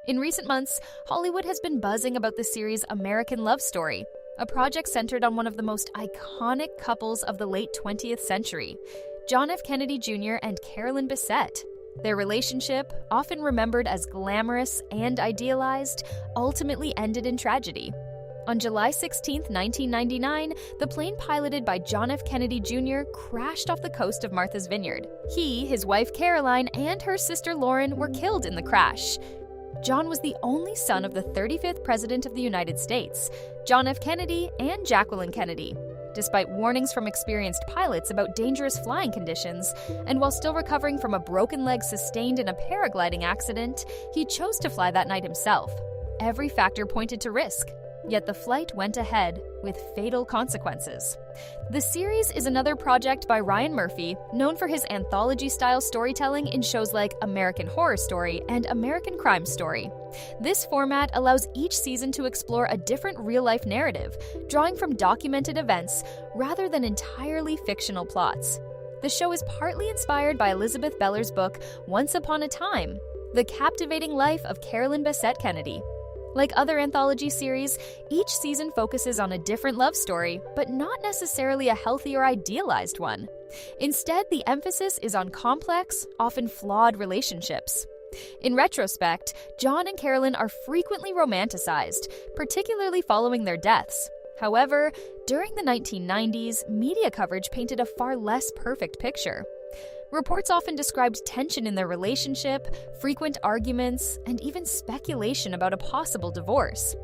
In recent months, Hollywood has been buzzing about the series American Love Story, a project centered on one of the most iconic couples of the late 20th century, John F. Kennedy Jr. and Carolyn Bessette. Their relationship, often remembered as glamorous and idealized, ultimately ended in tragedy. On July 16, 1999, the plane piloted by John F. Kennedy Jr. crashed off the coast of Martha's Vineyard. He, his wife Caroline, and her sister Lauren were killed in the crash. John was the only son of the 35th President of the United States, John F. Kennedy and Jacqueline Kennedy. Despite warnings from experienced pilots about dangerous flying conditions, and while still recovering from a broken leg sustained in a paragliding accident, he chose to fly that night himself. Every factor pointed to risk, yet the flight went ahead with fatal consequences. The series is another project by Ryan Murphy, known for his anthology-style storytelling in shows like American Horror Story and American Crime Story. This format allows each season to explore a different real-life narrative, drawing from documented events rather than entirely fictional plots. The show is partly inspired by Elizabeth Beller's book Once Upon a Time, The Captivating Life of Carolyn Bessette Kennedy. Like other anthology series, each season focuses on a different love story, but not necessarily a healthy or idealized one. Instead, the emphasis is on complex, often flawed relationships. In retrospect, John and Carolyn are frequently romanticized, particularly following their deaths. However, during the 1990s, media coverage painted a far less perfect picture. Reports often described tension in their relationship, frequent arguments, and even speculation about a possible divorce.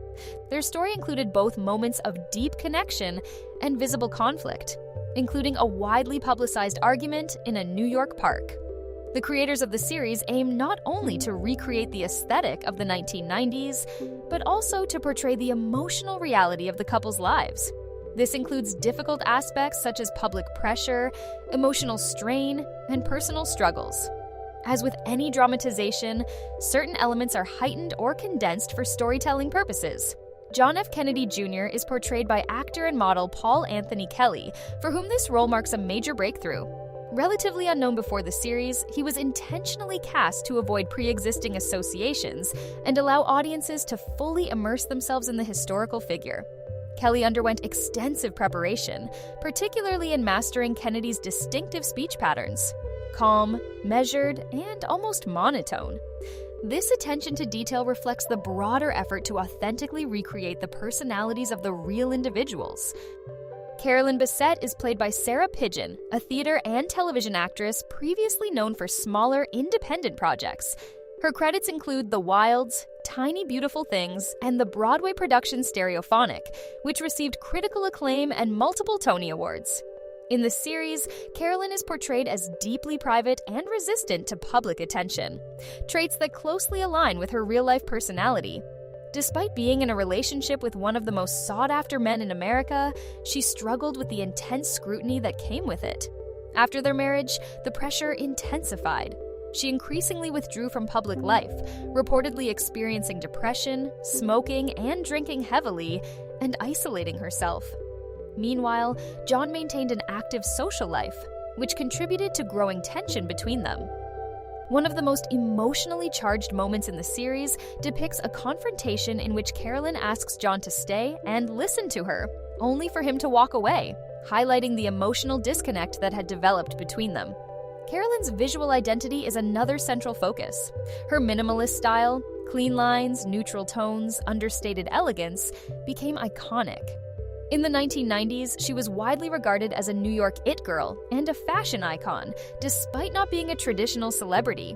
Their story included both moments of deep connection and visible conflict, including a widely publicized argument in a New York park. The creators of the series aim not only to recreate the aesthetic of the 1990s, but also to portray the emotional reality of the couple's lives. This includes difficult aspects such as public pressure, emotional strain, and personal struggles. As with any dramatization, certain elements are heightened or condensed for storytelling purposes. John F. Kennedy Jr. is portrayed by actor and model Paul Anthony Kelly, for whom this role marks a major breakthrough. Relatively unknown before the series, he was intentionally cast to avoid pre-existing associations and allow audiences to fully immerse themselves in the historical figure. Kelly underwent extensive preparation, particularly in mastering Kennedy's distinctive speech patterns: calm, measured, and almost monotone. This attention to detail reflects the broader effort to authentically recreate the personalities of the real individuals. Carolyn Bessette is played by Sarah Pidgeon, a theater and television actress previously known for smaller, independent projects. Her credits include The Wilds, Tiny Beautiful Things, and the Broadway production Stereophonic, which received critical acclaim and multiple Tony Awards. In the series, Carolyn is portrayed as deeply private and resistant to public attention, traits that closely align with her real-life personality. Despite being in a relationship with one of the most sought-after men in America, she struggled with the intense scrutiny that came with it. After their marriage, the pressure intensified. She increasingly withdrew from public life, reportedly experiencing depression, smoking and drinking heavily, and isolating herself. Meanwhile, John maintained an active social life, which contributed to growing tension between them. One of the most emotionally charged moments in the series depicts a confrontation in which Carolyn asks John to stay and listen to her, only for him to walk away, highlighting the emotional disconnect that had developed between them. Carolyn's visual identity is another central focus. Her minimalist style, clean lines, neutral tones, understated elegance, became iconic. In the 1990s, she was widely regarded as a New York it girl and a fashion icon, despite not being a traditional celebrity.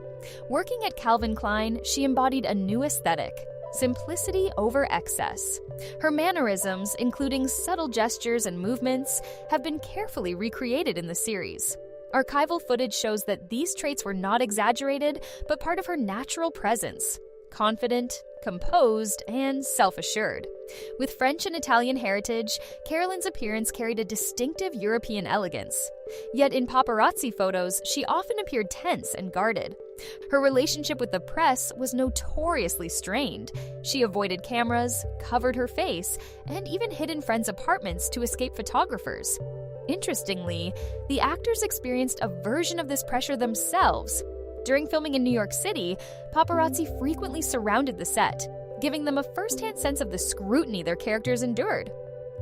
Working at Calvin Klein, she embodied a new aesthetic: simplicity over excess. Her mannerisms, including subtle gestures and movements, have been carefully recreated in the series. Archival footage shows that these traits were not exaggerated, but part of her natural presence: confident, composed, and self-assured. With French and Italian heritage, Carolyn's appearance carried a distinctive European elegance. Yet in paparazzi photos, she often appeared tense and guarded. Her relationship with the press was notoriously strained. She avoided cameras, covered her face, and even hid in friends' apartments to escape photographers. Interestingly, the actors experienced a version of this pressure themselves. During filming in New York City, paparazzi frequently surrounded the set, giving them a first-hand sense of the scrutiny their characters endured.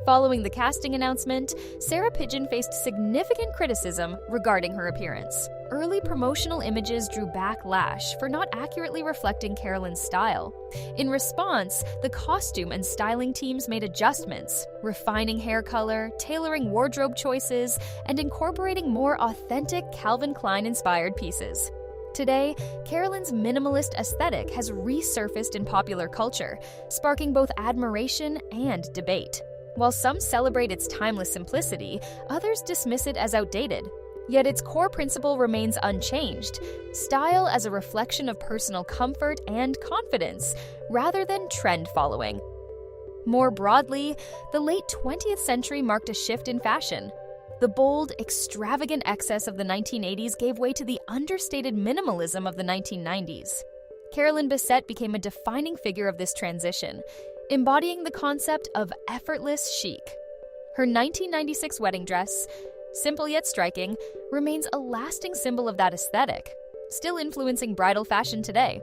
Following the casting announcement, Sarah Pidgeon faced significant criticism regarding her appearance. Early promotional images drew backlash for not accurately reflecting Carolyn's style. In response, the costume and styling teams made adjustments, refining hair color, tailoring wardrobe choices, and incorporating more authentic Calvin Klein-inspired pieces. Today, Carolyn's minimalist aesthetic has resurfaced in popular culture, sparking both admiration and debate. While some celebrate its timeless simplicity, others dismiss it as outdated. Yet its core principle remains unchanged: style as a reflection of personal comfort and confidence, rather than trend following. More broadly, the late 20th century marked a shift in fashion. The bold, extravagant excess of the 1980s gave way to the understated minimalism of the 1990s. Carolyn Bessette became a defining figure of this transition, embodying the concept of effortless chic. Her 1996 wedding dress, simple yet striking, remains a lasting symbol of that aesthetic, still influencing bridal fashion today.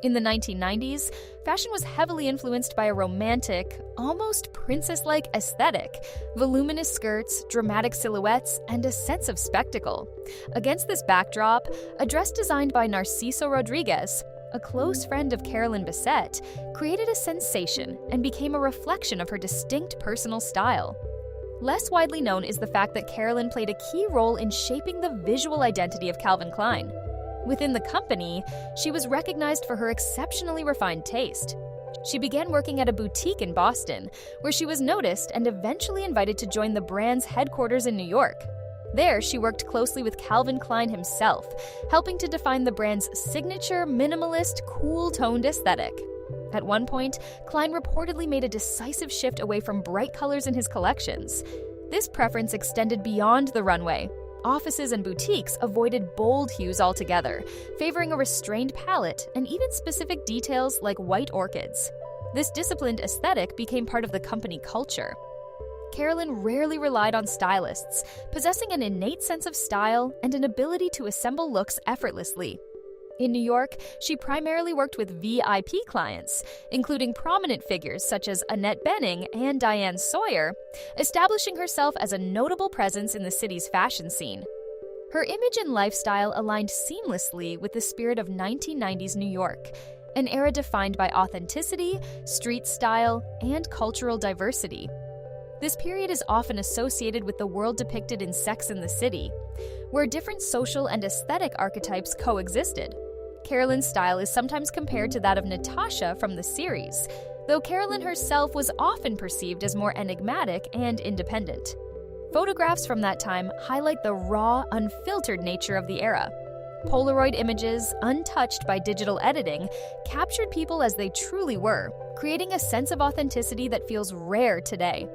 In the 1990s, fashion was heavily influenced by a romantic, almost princess-like aesthetic, voluminous skirts, dramatic silhouettes, and a sense of spectacle. Against this backdrop, a dress designed by Narciso Rodriguez, a close friend of Carolyn Bessette, created a sensation and became a reflection of her distinct personal style. Less widely known is the fact that Carolyn played a key role in shaping the visual identity of Calvin Klein. Within the company, she was recognized for her exceptionally refined taste. She began working at a boutique in Boston, where she was noticed and eventually invited to join the brand's headquarters in New York. There, she worked closely with Calvin Klein himself, helping to define the brand's signature, minimalist, cool-toned aesthetic. At one point, Klein reportedly made a decisive shift away from bright colors in his collections. This preference extended beyond the runway. Offices and boutiques avoided bold hues altogether, favoring a restrained palette and even specific details like white orchids. This disciplined aesthetic became part of the company culture. Carolyn rarely relied on stylists, possessing an innate sense of style and an ability to assemble looks effortlessly. In New York, she primarily worked with VIP clients, including prominent figures such as Annette Bening and Diane Sawyer, establishing herself as a notable presence in the city's fashion scene. Her image and lifestyle aligned seamlessly with the spirit of 1990s New York, an era defined by authenticity, street style, and cultural diversity. This period is often associated with the world depicted in Sex and the City, where different social and aesthetic archetypes coexisted. Carolyn's style is sometimes compared to that of Natasha from the series, though Carolyn herself was often perceived as more enigmatic and independent. Photographs from that time highlight the raw, unfiltered nature of the era. Polaroid images, untouched by digital editing, captured people as they truly were, creating a sense of authenticity that feels rare today.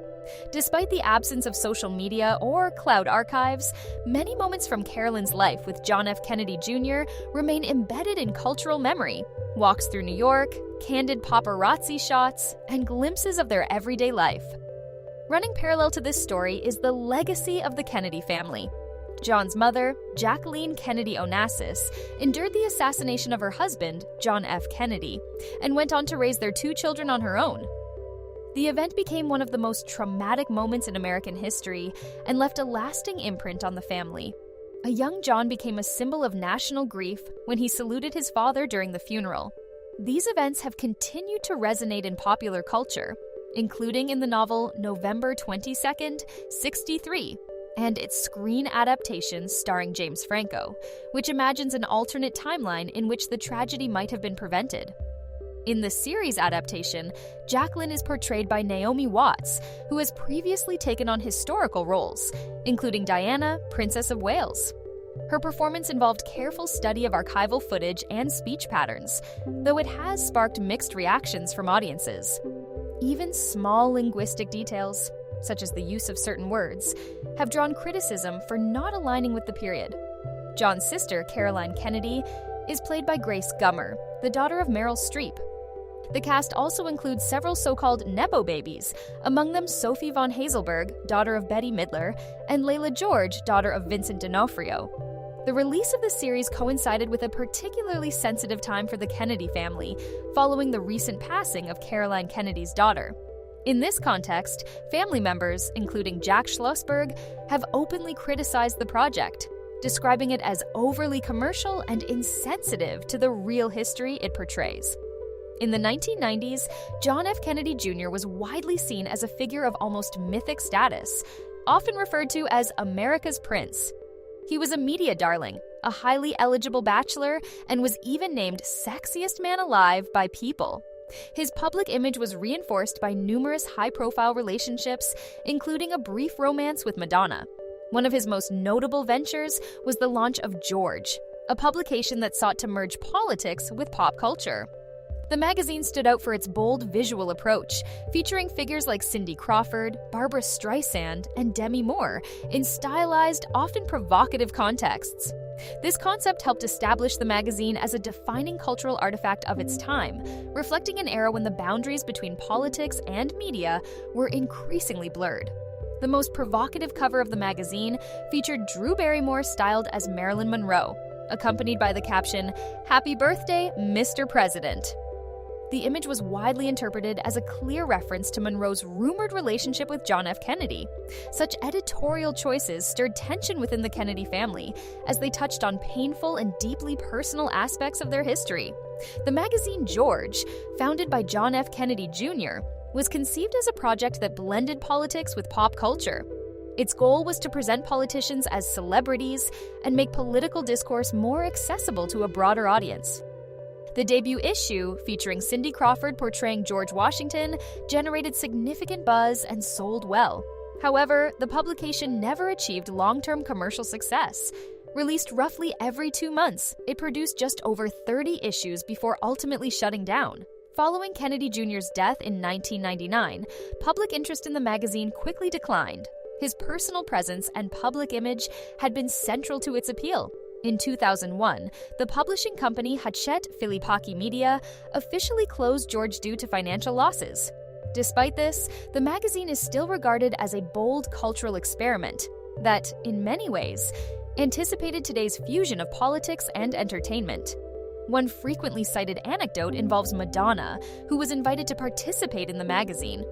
Despite the absence of social media or cloud archives, many moments from Carolyn's life with John F. Kennedy Jr. remain embedded in cultural memory. Walks through New York, candid paparazzi shots, and glimpses of their everyday life. Running parallel to this story is the legacy of the Kennedy family. John's mother, Jacqueline Kennedy Onassis, endured the assassination of her husband, John F. Kennedy, and went on to raise their two children on her own. The event became one of the most traumatic moments in American history and left a lasting imprint on the family. A young John became a symbol of national grief when he saluted his father during the funeral. These events have continued to resonate in popular culture, including in the novel November 22nd, '63, and its screen adaptation starring James Franco, which imagines an alternate timeline in which the tragedy might have been prevented. In the series adaptation, Jacqueline is portrayed by Naomi Watts, who has previously taken on historical roles, including Diana, Princess of Wales. Her performance involved careful study of archival footage and speech patterns, though it has sparked mixed reactions from audiences. Even small linguistic details, such as the use of certain words, have drawn criticism for not aligning with the period. John's sister, Caroline Kennedy, is played by Grace Gummer, the daughter of Meryl Streep. The cast also includes several so-called Nepo babies, among them Sophie von Hazelberg, daughter of Betty Midler, and Layla George, daughter of Vincent D'Onofrio. The release of the series coincided with a particularly sensitive time for the Kennedy family, following the recent passing of Caroline Kennedy's daughter. In this context, family members, including Jack Schlossberg, have openly criticized the project, describing it as overly commercial and insensitive to the real history it portrays. In the 1990s, John F. Kennedy Jr. was widely seen as a figure of almost mythic status, often referred to as America's Prince. He was a media darling, a highly eligible bachelor, and was even named sexiest man alive by People. His public image was reinforced by numerous high-profile relationships, including a brief romance with Madonna. One of his most notable ventures was the launch of George, a publication that sought to merge politics with pop culture. The magazine stood out for its bold visual approach, featuring figures like Cindy Crawford, Barbra Streisand, and Demi Moore in stylized, often provocative contexts. This concept helped establish the magazine as a defining cultural artifact of its time, reflecting an era when the boundaries between politics and media were increasingly blurred. The most provocative cover of the magazine featured Drew Barrymore styled as Marilyn Monroe, accompanied by the caption, "Happy Birthday, Mr. President." The image was widely interpreted as a clear reference to Monroe's rumored relationship with John F. Kennedy. Such editorial choices stirred tension within the Kennedy family, as they touched on painful and deeply personal aspects of their history. The magazine George, founded by John F. Kennedy Jr., was conceived as a project that blended politics with pop culture. Its goal was to present politicians as celebrities and make political discourse more accessible to a broader audience. The debut issue, featuring Cindy Crawford portraying George Washington, generated significant buzz and sold well. However, the publication never achieved long-term commercial success. Released roughly every 2 months, it produced just over 30 issues before ultimately shutting down. Following Kennedy Jr.'s death in 1999, public interest in the magazine quickly declined. His personal presence and public image had been central to its appeal. In 2001, the publishing company Hachette Filipaki Media officially closed George due to financial losses. Despite this, the magazine is still regarded as a bold cultural experiment that, in many ways, anticipated today's fusion of politics and entertainment. One frequently cited anecdote involves Madonna, who was invited to participate in the magazine.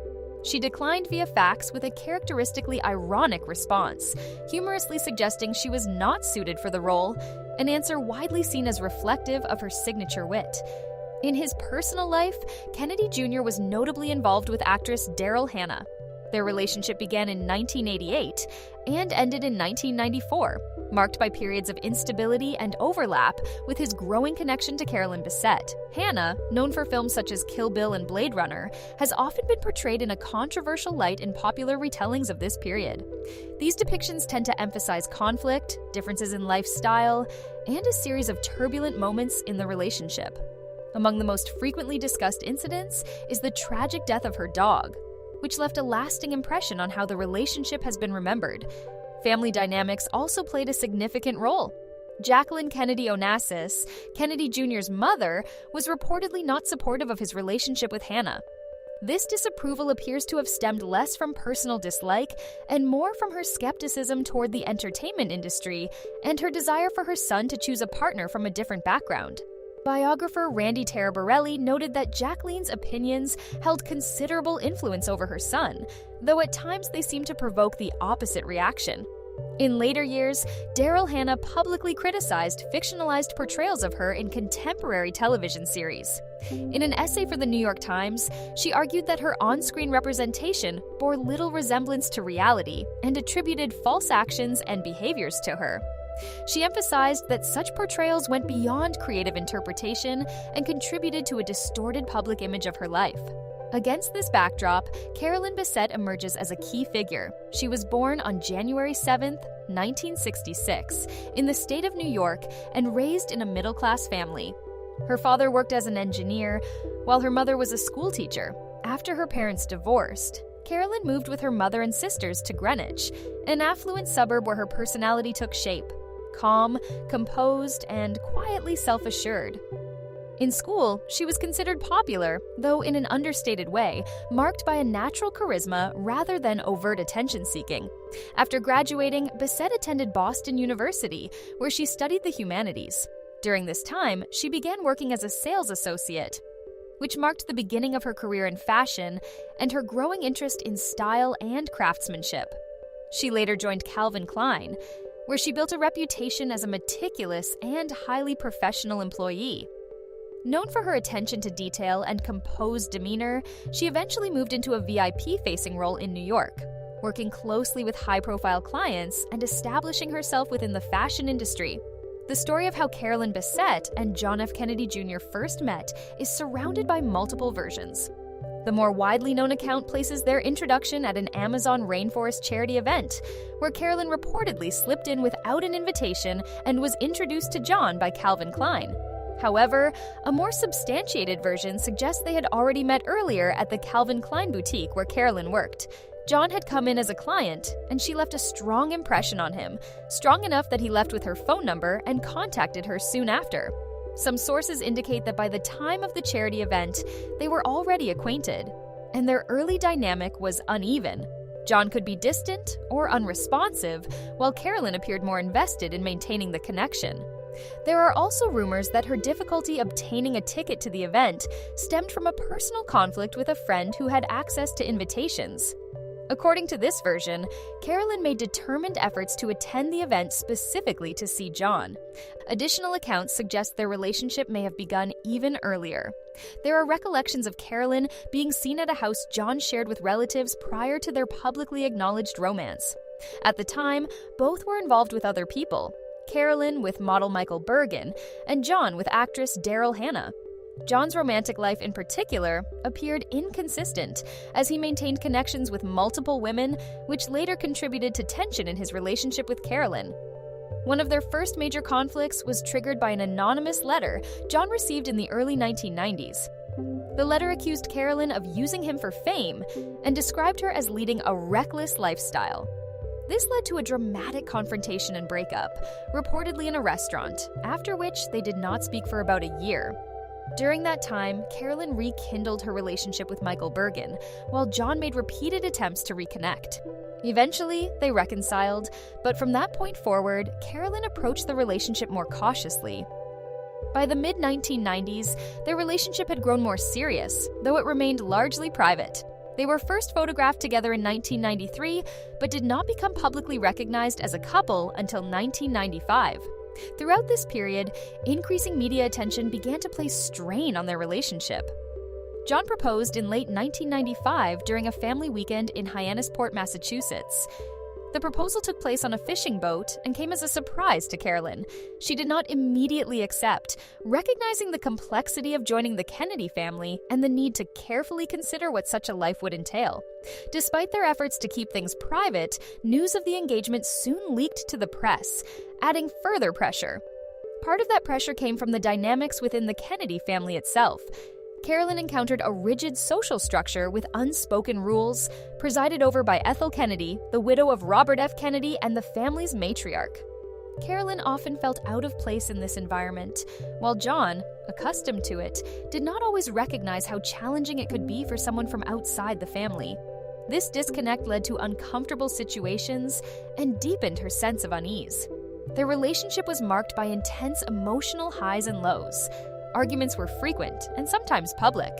She declined via fax with a characteristically ironic response, humorously suggesting she was not suited for the role, an answer widely seen as reflective of her signature wit. In his personal life, Kennedy Jr. was notably involved with actress Daryl Hannah. Their relationship began in 1988 and ended in 1994, marked by periods of instability and overlap with his growing connection to Carolyn Bessette. Hannah, known for films such as Kill Bill and Blade Runner, has often been portrayed in a controversial light in popular retellings of this period. These depictions tend to emphasize conflict, differences in lifestyle, and a series of turbulent moments in the relationship. Among the most frequently discussed incidents is the tragic death of her dog, which left a lasting impression on how the relationship has been remembered. Family dynamics also played a significant role. Jacqueline Kennedy Onassis, Kennedy Jr.'s mother, was reportedly not supportive of his relationship with Hannah. This disapproval appears to have stemmed less from personal dislike and more from her skepticism toward the entertainment industry and her desire for her son to choose a partner from a different background. Biographer Randy Taraborelli noted that Jacqueline's opinions held considerable influence over her son, though at times they seemed to provoke the opposite reaction. In later years, Daryl Hannah publicly criticized fictionalized portrayals of her in contemporary television series. In an essay for the New York Times, she argued that her on-screen representation bore little resemblance to reality and attributed false actions and behaviors to her. She emphasized that such portrayals went beyond creative interpretation and contributed to a distorted public image of her life. Against this backdrop, Carolyn Bessette emerges as a key figure. She was born on January 7, 1966, in the state of New York and raised in a middle-class family. Her father worked as an engineer, while her mother was a schoolteacher. After her parents divorced, Carolyn moved with her mother and sisters to Greenwich, an affluent suburb where her personality took shape. Calm, composed, and quietly self-assured. In school, she was considered popular, though in an understated way, marked by a natural charisma rather than overt attention-seeking. After graduating, Bessette attended Boston University, where she studied the humanities. During this time, she began working as a sales associate, which marked the beginning of her career in fashion and her growing interest in style and craftsmanship. She later joined Calvin Klein, where she built a reputation as a meticulous and highly professional employee. Known for her attention to detail and composed demeanor, she eventually moved into a VIP-facing role in New York, working closely with high-profile clients and establishing herself within the fashion industry. The story of how Carolyn Bessette and John F. Kennedy Jr. first met is surrounded by multiple versions. The more widely known account places their introduction at an Amazon rainforest charity event, where Carolyn reportedly slipped in without an invitation and was introduced to John by Calvin Klein. However, a more substantiated version suggests they had already met earlier at the Calvin Klein boutique where Carolyn worked. John had come in as a client, and she left a strong impression on him, strong enough that he left with her phone number and contacted her soon after. Some sources indicate that by the time of the charity event, they were already acquainted, and their early dynamic was uneven. John could be distant or unresponsive, while Carolyn appeared more invested in maintaining the connection. There are also rumors that her difficulty obtaining a ticket to the event stemmed from a personal conflict with a friend who had access to invitations. According to this version, Carolyn made determined efforts to attend the event specifically to see John. Additional accounts suggest their relationship may have begun even earlier. There are recollections of Carolyn being seen at a house John shared with relatives prior to their publicly acknowledged romance. At the time, both were involved with other people, Carolyn with model Michael Bergen, and John with actress Daryl Hannah. John's romantic life in particular appeared inconsistent, as he maintained connections with multiple women, which later contributed to tension in his relationship with Carolyn. One of their first major conflicts was triggered by an anonymous letter John received in the early 1990s. The letter accused Carolyn of using him for fame and described her as leading a reckless lifestyle. This led to a dramatic confrontation and breakup, reportedly in a restaurant, after which they did not speak for about a year. During that time, Carolyn rekindled her relationship with Michael Bergen, while John made repeated attempts to reconnect. Eventually, they reconciled, but from that point forward, Carolyn approached the relationship more cautiously. By the mid-1990s, their relationship had grown more serious, though it remained largely private. They were first photographed together in 1993, but did not become publicly recognized as a couple until 1995. Throughout this period, increasing media attention began to place strain on their relationship. John proposed in late 1995 during a family weekend in Hyannisport, Massachusetts. The proposal took place on a fishing boat and came as a surprise to Carolyn. She did not immediately accept, recognizing the complexity of joining the Kennedy family and the need to carefully consider what such a life would entail. Despite their efforts to keep things private, news of the engagement soon leaked to the press, adding further pressure. Part of that pressure came from the dynamics within the Kennedy family itself. Carolyn encountered a rigid social structure with unspoken rules, presided over by Ethel Kennedy, the widow of Robert F. Kennedy and the family's matriarch. Carolyn often felt out of place in this environment, while John, accustomed to it, did not always recognize how challenging it could be for someone from outside the family. This disconnect led to uncomfortable situations and deepened her sense of unease. Their relationship was marked by intense emotional highs and lows. Arguments were frequent and sometimes public.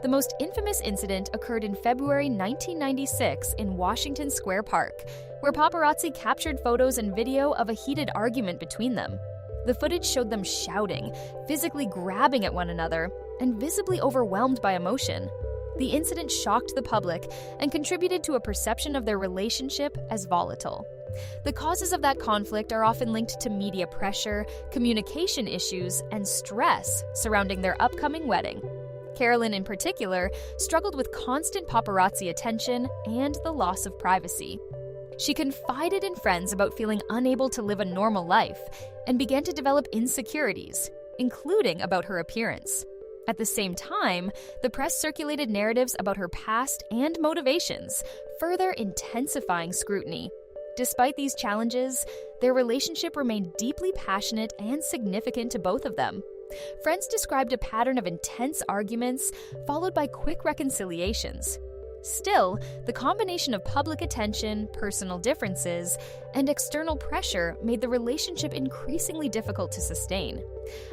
The most infamous incident occurred in February 1996 in Washington Square Park, where paparazzi captured photos and video of a heated argument between them. The footage showed them shouting, physically grabbing at one another, and visibly overwhelmed by emotion. The incident shocked the public and contributed to a perception of their relationship as volatile. The causes of that conflict are often linked to media pressure, communication issues, and stress surrounding their upcoming wedding. Carolyn, in particular, struggled with constant paparazzi attention and the loss of privacy. She confided in friends about feeling unable to live a normal life and began to develop insecurities, including about her appearance. At the same time, the press circulated narratives about her past and motivations, further intensifying scrutiny. Despite these challenges, their relationship remained deeply passionate and significant to both of them. Friends described a pattern of intense arguments, followed by quick reconciliations. Still, the combination of public attention, personal differences, and external pressure made the relationship increasingly difficult to sustain.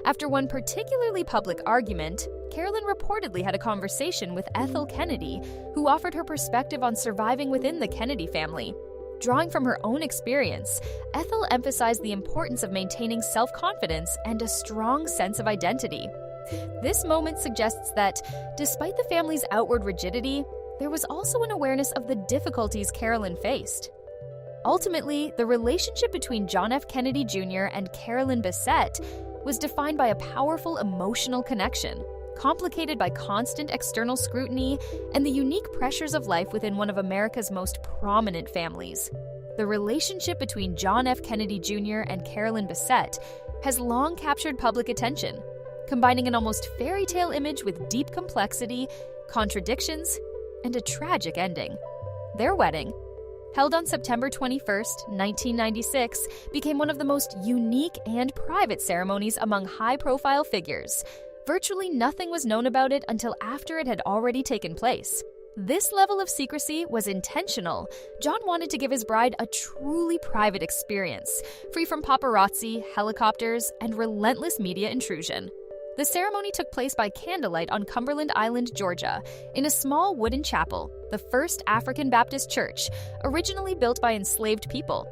After one particularly public argument, Carolyn reportedly had a conversation with Ethel Kennedy, who offered her perspective on surviving within the Kennedy family. Drawing from her own experience, Ethel emphasized the importance of maintaining self-confidence and a strong sense of identity. This moment suggests that, despite the family's outward rigidity, there was also an awareness of the difficulties Carolyn faced. Ultimately, the relationship between John F. Kennedy Jr. and Carolyn Bessette was defined by a powerful emotional connection, complicated by constant external scrutiny and the unique pressures of life within one of America's most prominent families. The relationship between John F. Kennedy Jr. and Carolyn Bessette has long captured public attention, combining an almost fairy tale image with deep complexity, contradictions, and a tragic ending. Their wedding, held on September 21, 1996, became one of the most unique and private ceremonies among high-profile figures. Virtually nothing was known about it until after it had already taken place. This level of secrecy was intentional. John wanted to give his bride a truly private experience, free from paparazzi, helicopters, and relentless media intrusion. The ceremony took place by candlelight on Cumberland Island, Georgia, in a small wooden chapel, the first African Baptist church, originally built by enslaved people.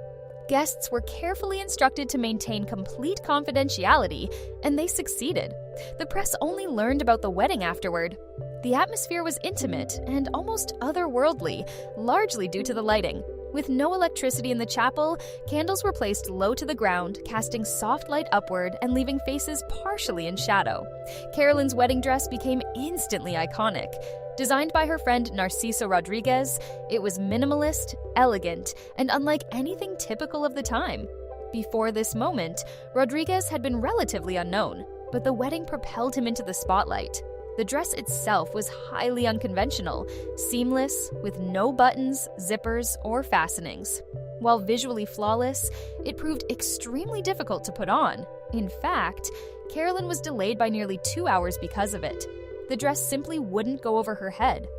Guests were carefully instructed to maintain complete confidentiality, and they succeeded. The press only learned about the wedding afterward. The atmosphere was intimate and almost otherworldly, largely due to the lighting. With no electricity in the chapel, candles were placed low to the ground, casting soft light upward and leaving faces partially in shadow. Carolyn's wedding dress became instantly iconic. Designed by her friend Narciso Rodriguez, it was minimalist, elegant, and unlike anything typical of the time. Before this moment, Rodriguez had been relatively unknown, but the wedding propelled him into the spotlight. The dress itself was highly unconventional, seamless, with no buttons, zippers, or fastenings. While visually flawless, it proved extremely difficult to put on. In fact, Carolyn was delayed by nearly 2 hours because of it. The dress simply wouldn't go over her head.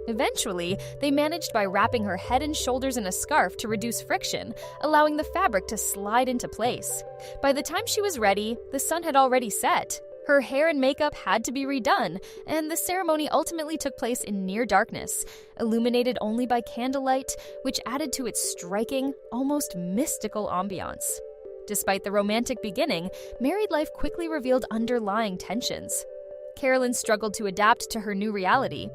Eventually, they managed by wrapping her head and shoulders in a scarf to reduce friction, allowing the fabric to slide into place. By the time she was ready, the sun had already set. Her hair and makeup had to be redone, and the ceremony ultimately took place in near darkness, illuminated only by candlelight, which added to its striking, almost mystical ambiance. Despite the romantic beginning, married life quickly revealed underlying tensions. Carolyn struggled to adapt to her new reality.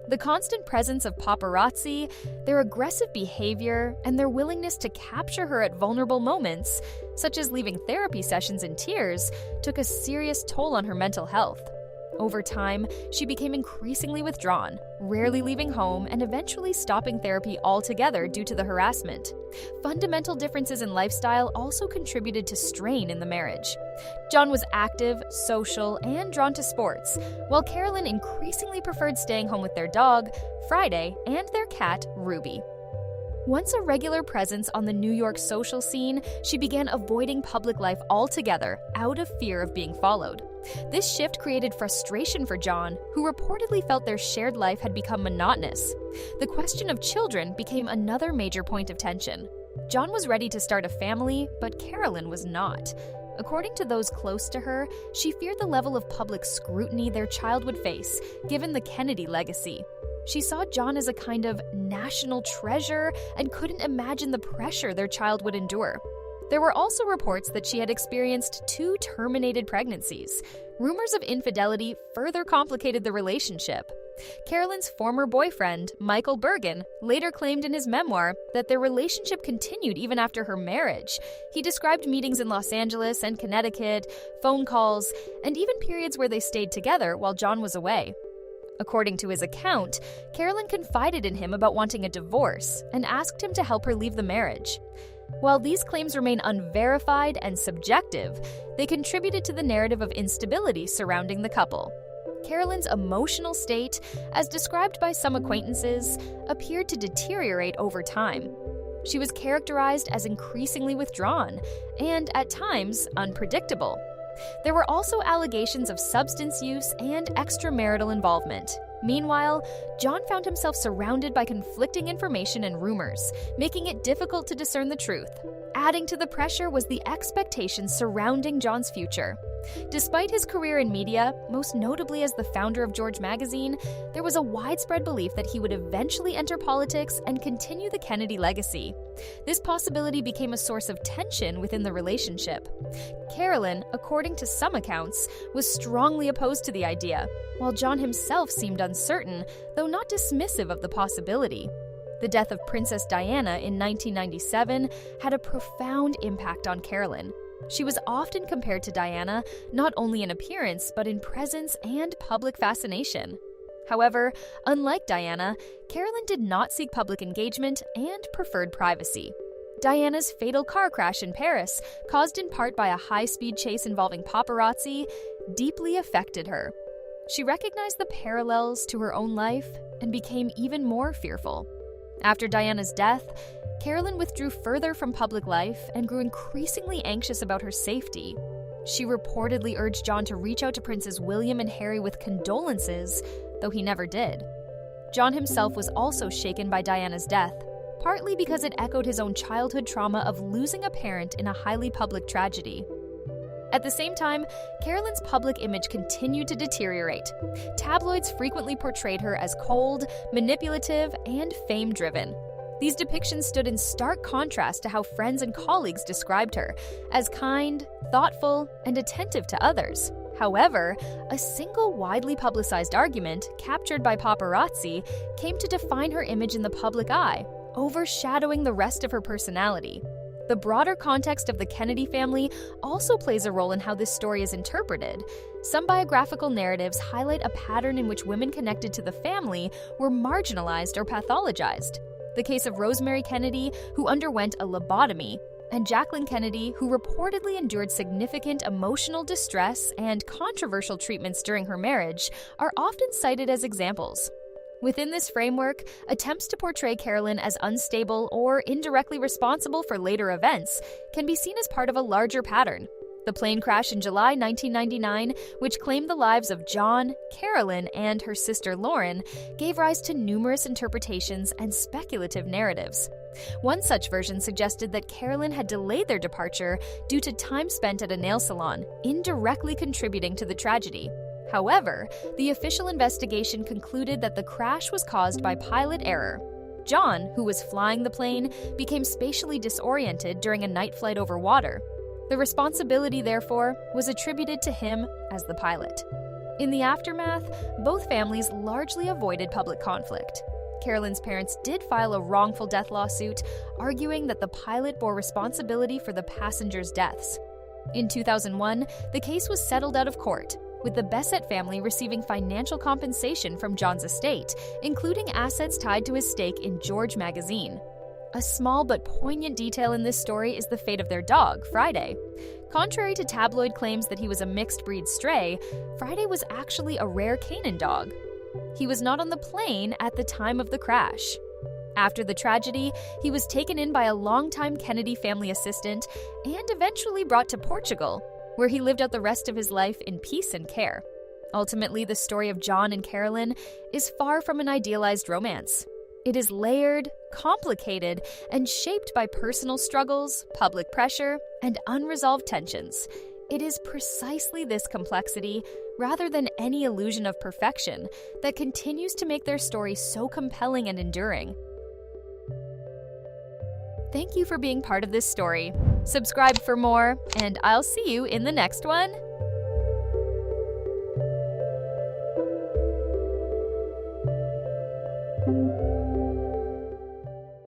The constant presence of paparazzi, their aggressive behavior, and their willingness to capture her at vulnerable moments, such as leaving therapy sessions in tears, took a serious toll on her mental health. Over time, she became increasingly withdrawn, rarely leaving home and eventually stopping therapy altogether due to the harassment. Fundamental differences in lifestyle also contributed to strain in the marriage. John was active, social, and drawn to sports, while Carolyn increasingly preferred staying home with their dog, Friday, and their cat, Ruby. Once a regular presence on the New York social scene, she began avoiding public life altogether out of fear of being followed. This shift created frustration for John, who reportedly felt their shared life had become monotonous. The question of children became another major point of tension. John was ready to start a family, but Carolyn was not. According to those close to her, she feared the level of public scrutiny their child would face, given the Kennedy legacy. She saw John as a kind of national treasure and couldn't imagine the pressure their child would endure. There were also reports that she had experienced 2 terminated pregnancies. Rumors of infidelity further complicated the relationship. Carolyn's former boyfriend, Michael Bergen, later claimed in his memoir that their relationship continued even after her marriage. He described meetings in Los Angeles and Connecticut, phone calls, and even periods where they stayed together while John was away. According to his account, Carolyn confided in him about wanting a divorce and asked him to help her leave the marriage. While these claims remain unverified and subjective, they contributed to the narrative of instability surrounding the couple. Carolyn's emotional state, as described by some acquaintances, appeared to deteriorate over time. She was characterized as increasingly withdrawn and, at times, unpredictable. There were also allegations of substance use and extramarital involvement. Meanwhile, John found himself surrounded by conflicting information and rumors, making it difficult to discern the truth. Adding to the pressure was the expectations surrounding John's future. Despite his career in media, most notably as the founder of George Magazine, there was a widespread belief that he would eventually enter politics and continue the Kennedy legacy. This possibility became a source of tension within the relationship. Carolyn, according to some accounts, was strongly opposed to the idea, while John himself seemed uncertain, though not dismissive of the possibility. The death of Princess Diana in 1997 had a profound impact on Carolyn. She was often compared to Diana, not only in appearance, but in presence and public fascination. However, unlike Diana, Carolyn did not seek public engagement and preferred privacy. Diana's fatal car crash in Paris, caused in part by a high-speed chase involving paparazzi, deeply affected her. She recognized the parallels to her own life and became even more fearful. After Diana's death, Carolyn withdrew further from public life and grew increasingly anxious about her safety. She reportedly urged John to reach out to Princes William and Harry with condolences, though he never did. John himself was also shaken by Diana's death, partly because it echoed his own childhood trauma of losing a parent in a highly public tragedy. At the same time, Carolyn's public image continued to deteriorate. Tabloids frequently portrayed her as cold, manipulative, and fame-driven. These depictions stood in stark contrast to how friends and colleagues described her, as kind, thoughtful, and attentive to others. However, a single widely publicized argument, captured by paparazzi, came to define her image in the public eye, overshadowing the rest of her personality. The broader context of the Kennedy family also plays a role in how this story is interpreted. Some biographical narratives highlight a pattern in which women connected to the family were marginalized or pathologized. The case of Rosemary Kennedy, who underwent a lobotomy, and Jacqueline Kennedy, who reportedly endured significant emotional distress and controversial treatments during her marriage, are often cited as examples. Within this framework, attempts to portray Carolyn as unstable or indirectly responsible for later events can be seen as part of a larger pattern. The plane crash in July 1999, which claimed the lives of John, Carolyn, and her sister Lauren, gave rise to numerous interpretations and speculative narratives. One such version suggested that Carolyn had delayed their departure due to time spent at a nail salon, indirectly contributing to the tragedy. However, the official investigation concluded that the crash was caused by pilot error. John, who was flying the plane, became spatially disoriented during a night flight over water. The responsibility, therefore, was attributed to him as the pilot. In the aftermath, both families largely avoided public conflict. Carolyn's parents did file a wrongful death lawsuit, arguing that the pilot bore responsibility for the passengers' deaths. In 2001, the case was settled out of court, with the Bessette family receiving financial compensation from John's estate, including assets tied to his stake in George Magazine. A small but poignant detail in this story is the fate of their dog, Friday. Contrary to tabloid claims that he was a mixed-breed stray, Friday was actually a rare Canaan dog. He was not on the plane at the time of the crash. After the tragedy, he was taken in by a longtime Kennedy family assistant and eventually brought to Portugal, where he lived out the rest of his life in peace and care. Ultimately, the story of John and Carolyn is far from an idealized romance. It is layered, complicated, and shaped by personal struggles, public pressure, and unresolved tensions. It is precisely this complexity, rather than any illusion of perfection, that continues to make their story so compelling and enduring. Thank you for being part of this story. Subscribe for more, and I'll see you in the next one.